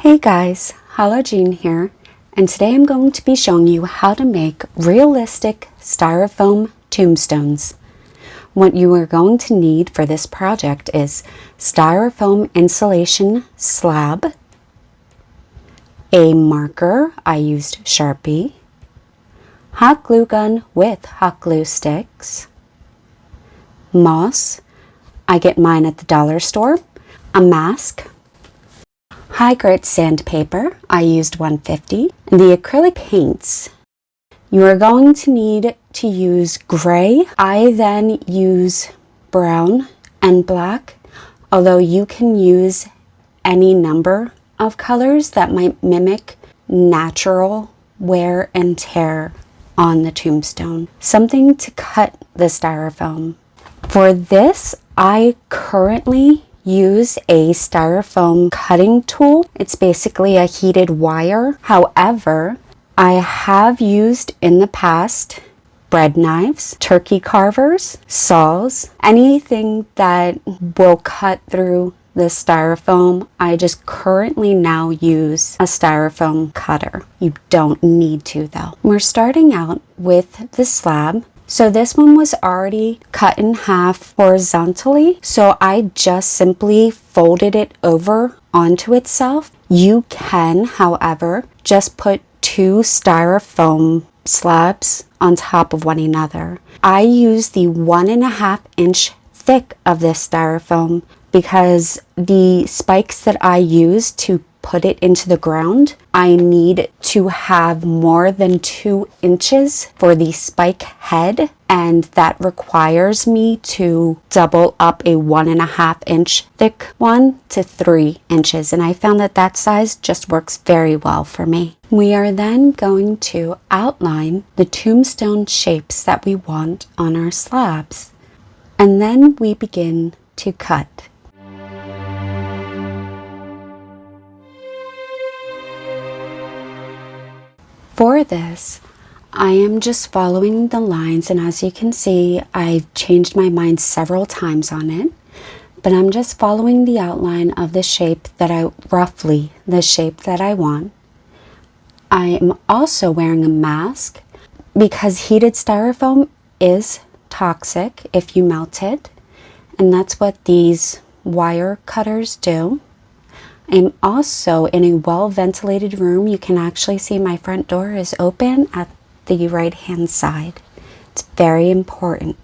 Hey guys, Hello Jean here, and today I'm going to be showing you how to make realistic styrofoam tombstones. What you are going to need for this project is styrofoam insulation slab, a marker, I used Sharpie, hot glue gun with hot glue sticks, moss, I get mine at the dollar store, a mask, high grit sandpaper, I used 150, and the acrylic paints. You are going to need to use gray. I then use brown and black, although you can use any number of colors that might mimic natural wear and tear on the tombstone. Something to cut the styrofoam. For this, I currently use a styrofoam cutting tool. It's basically a heated wire. However, I have used in the past bread knives, turkey carvers, saws, anything that will cut through the styrofoam. I just currently now use a styrofoam cutter. You don't need to though. We're starting out with the slab. So this one was already cut in half horizontally, so I just simply folded it over onto itself. You can, however, just put two styrofoam slabs on top of one another. I use the 1.5 inch thick of this styrofoam because the spikes that I use to put it into the ground, I need to have more than 2 inches for the spike head, and that requires me to double up a 1.5 inch thick one to 3 inches, and I found that that size just works very well for me. We are then going to outline the tombstone shapes that we want on our slabs, and then we begin to cut. For this, I am just following the lines, and as you can see, I've changed my mind several times on it, but I'm just following the outline of the shape that the shape that I want. I am also wearing a mask because heated styrofoam is toxic if you melt it, and that's what these wire cutters do. I'm also in a well-ventilated room. You can actually see my front door is open at the right-hand side. It's very important.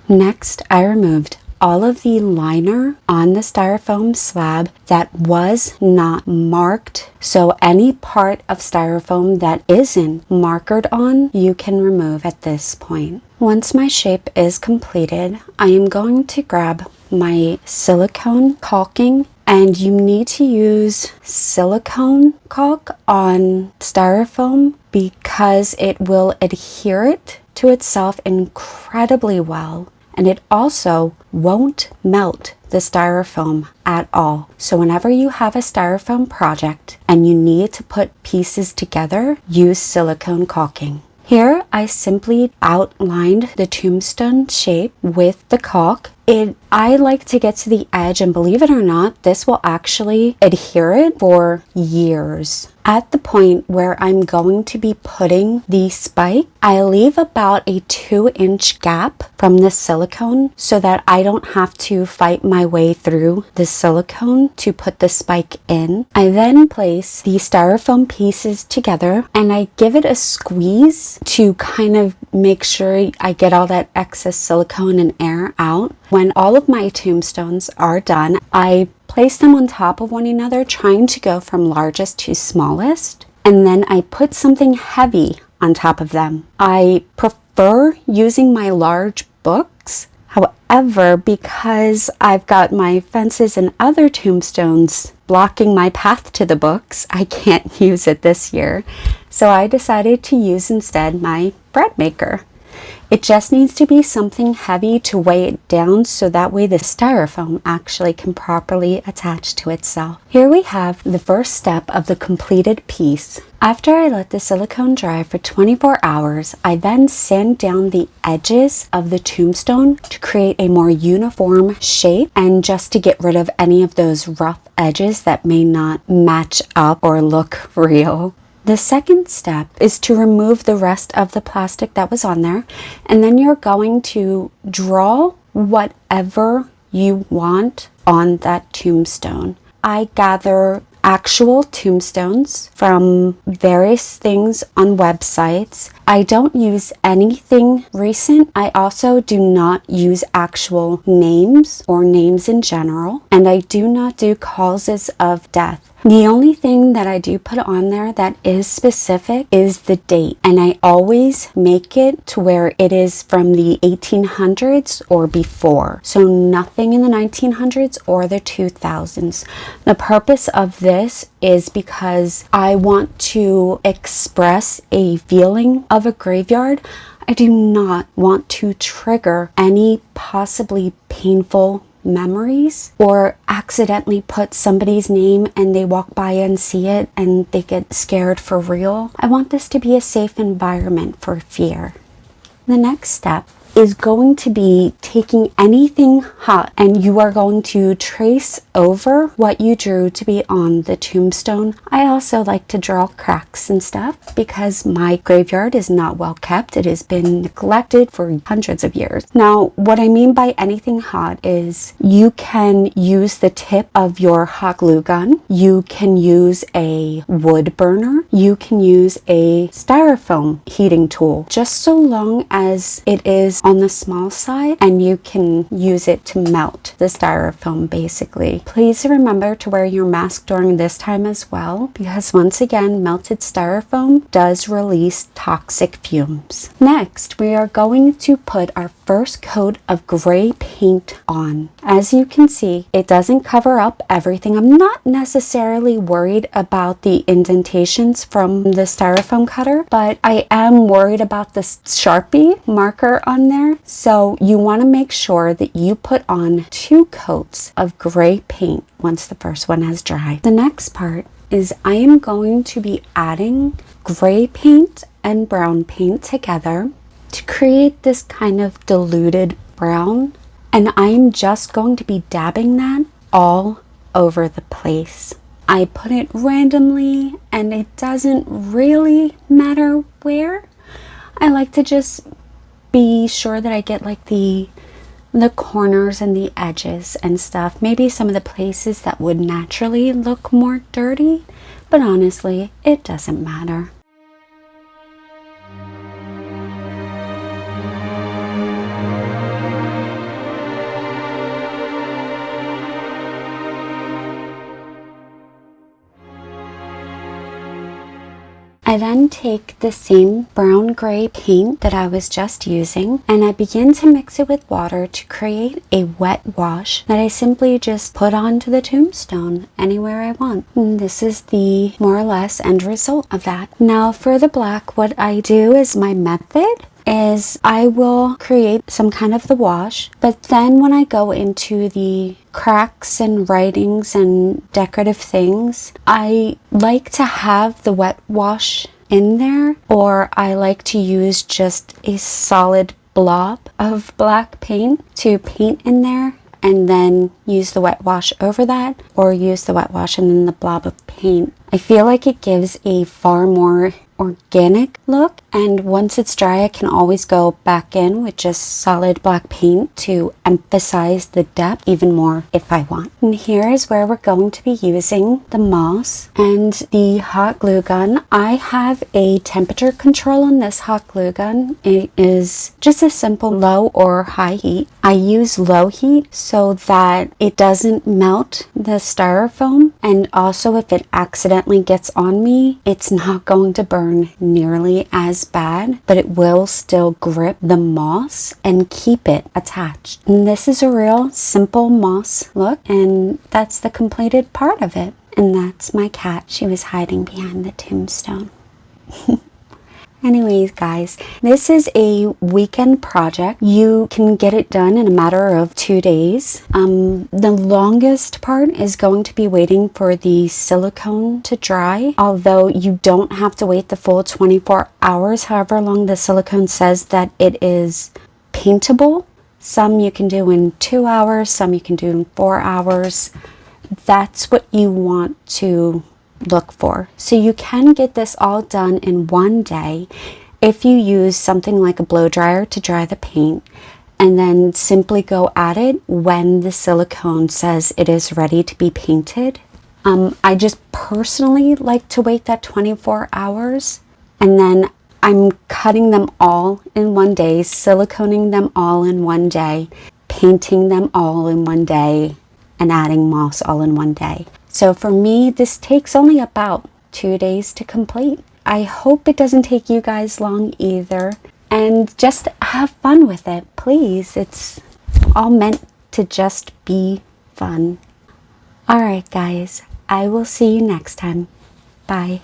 Next, I removed all of the liner on the styrofoam slab that was not marked. So any part of styrofoam that isn't markered on, you can remove at this point. Once my shape is completed, I am going to grab my silicone caulking, and you need to use silicone caulk on styrofoam because it will adhere it to itself incredibly well. And it also won't melt the styrofoam at all. So whenever you have a styrofoam project and you need to put pieces together, use silicone caulking. Here I simply outlined the tombstone shape with the caulk. I like to get to the edge, and believe it or not, this will actually adhere it for years. At the point where I'm going to be putting the spike, I leave about a 2-inch gap from the silicone so that I don't have to fight my way through the silicone to put the spike in. I then place the styrofoam pieces together and I give it a squeeze to kind of make sure I get all that excess silicone and air out. When all of my tombstones are done, I place them on top of one another, trying to go from largest to smallest, and then I put something heavy on top of them. I prefer using my large books. However, because I've got my fences and other tombstones blocking my path to the books, I can't use it this year. So I decided to use instead my bread maker. It just needs to be something heavy to weigh it down so that way the styrofoam actually can properly attach to itself. Here we have the first step of the completed piece. After I let the silicone dry for 24 hours, I then sand down the edges of the tombstone to create a more uniform shape and just to get rid of any of those rough edges that may not match up or look real. The second step is to remove the rest of the plastic that was on there, and then you're going to draw whatever you want on that tombstone. I gather actual tombstones from various things on websites. I don't use anything recent. I also do not use actual names or names in general, and I do not do causes of death. The only thing that I do put on there that is specific is the date, and I always make it to where it is from the 1800s or before. So nothing in the 1900s or the 2000s. The purpose of this is because I want to express a feeling of a graveyard. I do not want to trigger any possibly painful memories or accidentally put somebody's name and they walk by and see it and they get scared for real. I want this to be a safe environment for fear. The next step is going to be taking anything hot and you are going to trace over what you drew to be on the tombstone. I also like to draw cracks and stuff because my graveyard is not well kept. It has been neglected for hundreds of years. Now, what I mean by anything hot is you can use the tip of your hot glue gun. You can use a wood burner. You can use a styrofoam heating tool, just so long as it is on the small side and you can use it to melt the styrofoam basically. Please remember to wear your mask during this time as well, because once again, melted styrofoam does release toxic fumes. Next, we are going to put our first coat of gray paint on. As you can see, it doesn't cover up everything. I'm not necessarily worried about the indentations from the styrofoam cutter, but I am worried about the Sharpie marker on there. So you want to make sure that you put on 2 coats of gray paint once the first one has dried. The next part is I am going to be adding gray paint and brown paint together to create this kind of diluted brown, and I'm just going to be dabbing that all over the place. I put it randomly and it doesn't really matter where. I like to just be sure that I get like the corners and the edges and stuff. Maybe some of the places that would naturally look more dirty, but honestly, it doesn't matter. I then take the same brown gray paint that I was just using and I begin to mix it with water to create a wet wash that I simply just put onto the tombstone anywhere I want. And this is the more or less end result of that. Now for the black, what I do is my method is I will create some kind of the wash, but then when I go into the cracks and writings and decorative things, I like to have the wet wash in there, or I like to use just a solid blob of black paint to paint in there and then use the wet wash over that, or use the wet wash and then the blob of paint. I feel like it gives a far more organic look, and once it's dry I can always go back in with just solid black paint to emphasize the depth even more if I want. And here is where we're going to be using the moss and the hot glue gun. I have a temperature control on this hot glue gun. It is just a simple low or high heat. I use low heat so that it doesn't melt the styrofoam And also, if it accidentally gets on me, it's not going to burn nearly as bad, but it will still grip the moss and keep it attached. And this is a real simple moss look, and that's the completed part of it. And that's my cat. She was hiding behind the tombstone. Anyways, guys, this is a weekend project. You can get it done in a matter of 2 days. The longest part is going to be waiting for the silicone to dry, although you don't have to wait the full 24 hours, however long the silicone says that it is paintable. Some you can do in 2 hours, some you can do in 4 hours. That's what you want to look for. So you can get this all done in 1 day if you use something like a blow dryer to dry the paint, and then simply go at it when the silicone says it is ready to be painted. I just personally like to wait that 24 hours, and then I'm cutting them all in 1 day, siliconing them all in 1 day, painting them all in 1 day, and adding moss all in 1 day. So for me, this takes only about 2 days to complete. I hope it doesn't take you guys long either. And just have fun with it, please. It's all meant to just be fun. Alright guys, I will see you next time. Bye.